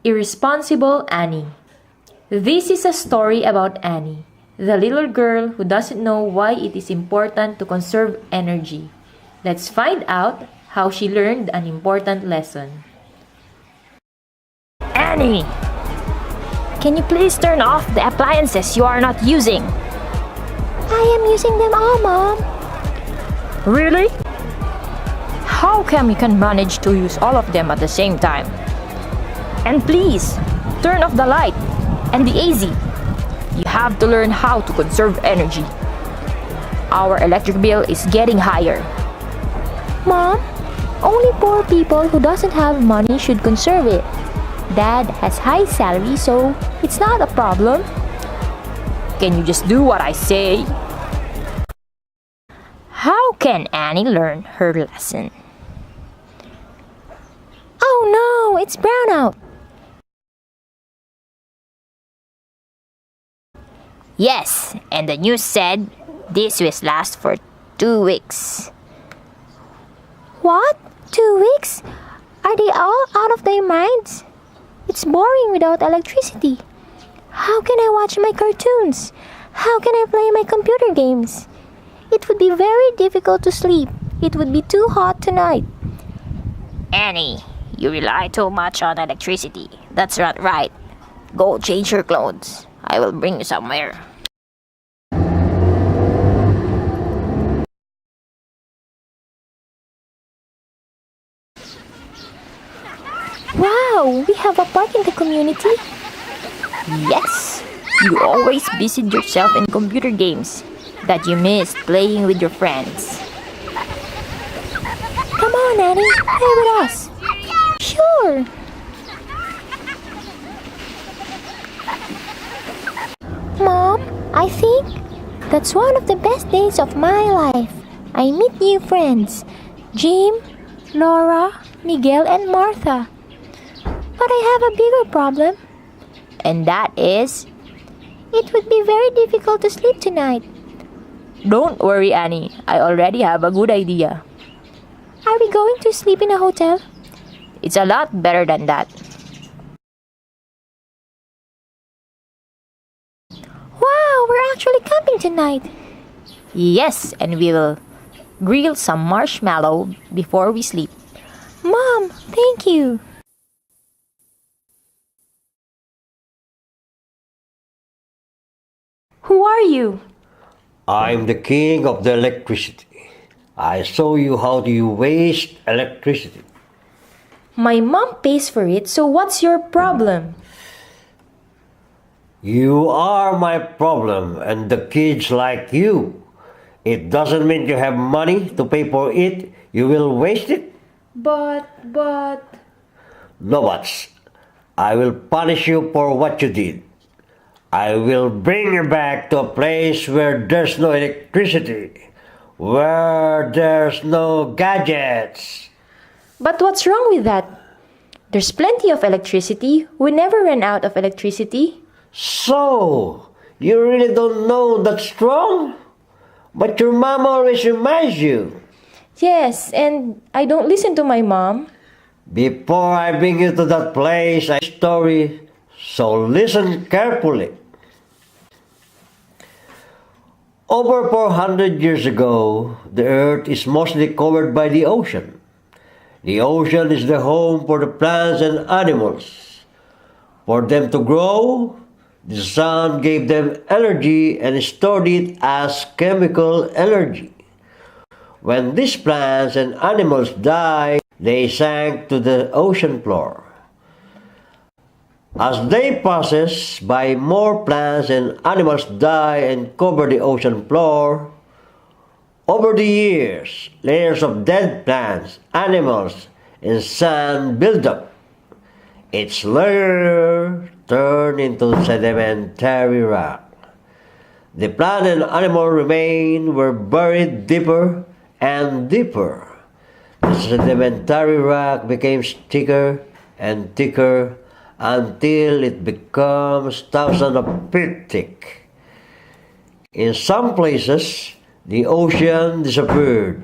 Irresponsible Annie. This is a story about Annie, the little girl who doesn't know why it is important to conserve energy. Let's find out how she learned an important lesson. Annie! Can you please turn off the appliances you are not using? I am using them all, Mom. Really? How come you can manage to use all of them at the same time? And please, turn off the light and the AC. You have to learn how to conserve energy. Our electric bill is getting higher. Mom, only poor people who doesn't have money should conserve it. Dad has high salary, so it's not a problem. Can you just do what I say? How can Annie learn her lesson? Oh no, it's brownout. Yes, and the news said this will last for 2 weeks. What? 2 weeks? Are they all out of their minds? It's boring without electricity. How can I watch my cartoons? How can I play my computer games? It would be very difficult to sleep. It would be too hot tonight. Annie, you rely too much on electricity. That's not right. Go change your clothes. I will bring you somewhere. Wow, we have a park in the community. Yes, you always busied yourself in computer games that you missed playing with your friends. Come on, Annie, play with us. Sure. Mom, I think that's one of the best days of my life. I meet new friends. Jim, Laura, Miguel, and Martha. But I have a bigger problem. And that is... It would be very difficult to sleep tonight. Don't worry, Annie. I already have a good idea. Are we going to sleep in a hotel? It's a lot better than that. Wow, we're actually camping tonight. Yes, and we will grill some marshmallow before we sleep. Mom, thank you. Who are you? I'm the king of the electricity. I show you how do you waste electricity. My mom pays for it, so what's your problem? You are my problem and the kids like you. It doesn't mean you have money to pay for it. You will waste it. But... No buts. I will punish you for what you did. I will bring you back to a place where there's no electricity, where there's no gadgets. But what's wrong with that? There's plenty of electricity. We never run out of electricity. So, you really don't know that's wrong? But your mom always reminds you. Yes, and I don't listen to my mom. Before I bring you to that place, I story, so listen carefully. Over 400 years ago, the earth is mostly covered by the ocean. The ocean is the home for the plants and animals. For them to grow, the sun gave them energy and stored it as chemical energy. When these plants and animals died, they sank to the ocean floor. As they process by, more plants and animals die and cover the ocean floor. Over the years, layers of dead plants, animals, and sand build up. Each layer turned into sedimentary rock. The plant and animal remains were buried deeper and deeper. The sedimentary rock became thicker and thicker until it becomes thousands of feet thick. In some places, the ocean disappeared.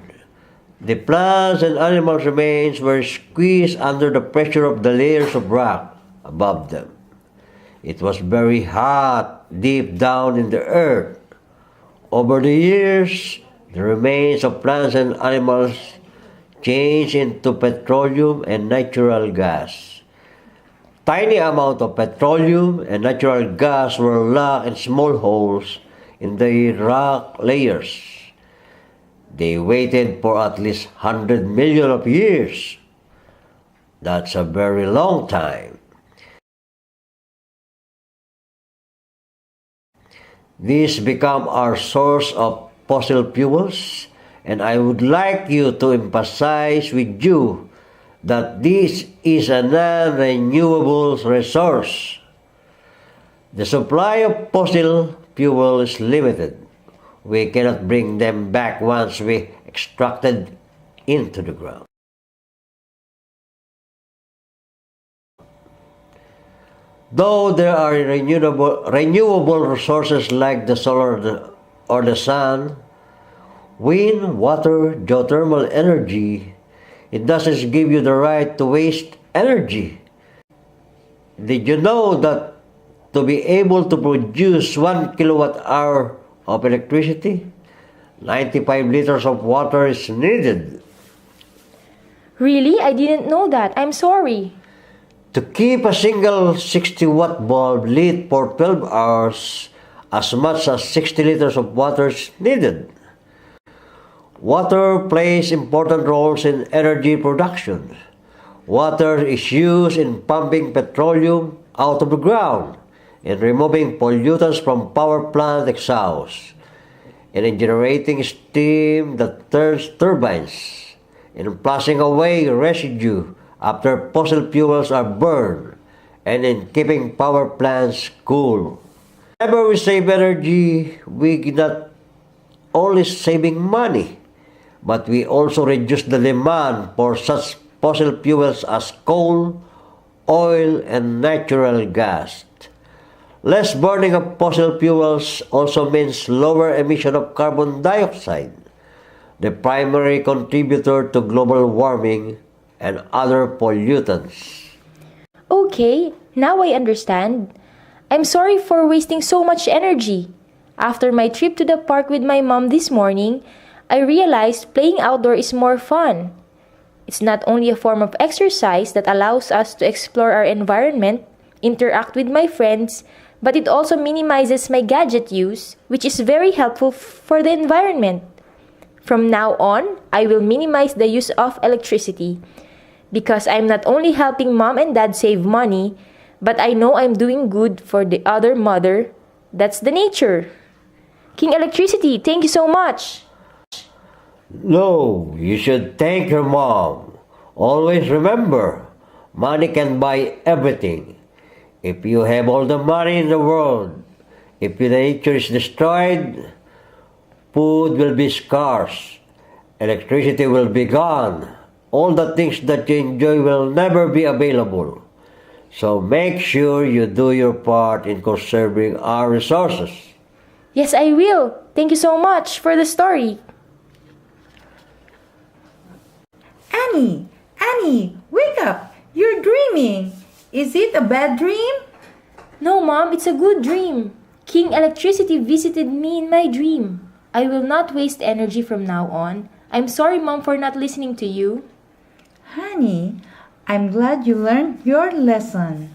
The plants and animals' remains were squeezed under the pressure of the layers of rock. above them. It was very hot deep down in the earth. Over the years, the remains of plants and animals changed into petroleum and natural gas. Tiny amount of petroleum and natural gas were locked in small holes in the rock layers. They waited for at least 100 million of years. That's a very long time. These become our source of fossil fuels, and I would like you to emphasize with you that this is a non-renewable resource. The supply of fossil fuel is limited. We cannot bring them back once we extracted into the ground. Though there are renewable resources like the solar or the sun, wind, water, geothermal energy, it doesn't give you the right to waste energy. Did you know that to be able to produce 1 kilowatt hour of electricity, 95 liters of water is needed? Really? I didn't know that. I'm sorry. To keep a single 60-watt bulb lit for 12 hours, as much as 60 liters of water is needed. Water plays important roles in energy production. Water is used in pumping petroleum out of the ground, in removing pollutants from power plant exhausts, and in generating steam that turns turbines, in flushing away residue after fossil fuels are burned, and in keeping power plants cool. Whenever we save energy, we not only saving money, but we also reduce the demand for such fossil fuels as coal, oil, and natural gas. Less burning of fossil fuels also means lower emission of carbon dioxide, the primary contributor to global warming and other pollutants. Okay, now I understand. I'm sorry for wasting so much energy. After my trip to the park with my mom this morning, I realized playing outdoor is more fun. It's not only a form of exercise that allows us to explore our environment, interact with my friends, but it also minimizes my gadget use, which is very helpful for the environment. From now on, I will minimize the use of electricity because I'm not only helping mom and dad save money, but I know I'm doing good for the other mother. That's the nature. King Electricity, thank you so much. No, you should thank your mom. Always remember, money can buy everything. If you have all the money in the world, if the nature is destroyed, food will be scarce, electricity will be gone, all the things that you enjoy will never be available. So make sure you do your part in conserving our resources. Yes, I will. Thank you so much for the story. Annie, wake up! You're dreaming! Is it a bad dream? No, Mom, it's a good dream. King Electricity visited me in my dream. I will not waste energy from now on. I'm sorry, Mom, for not listening to you. Honey, I'm glad you learned your lesson.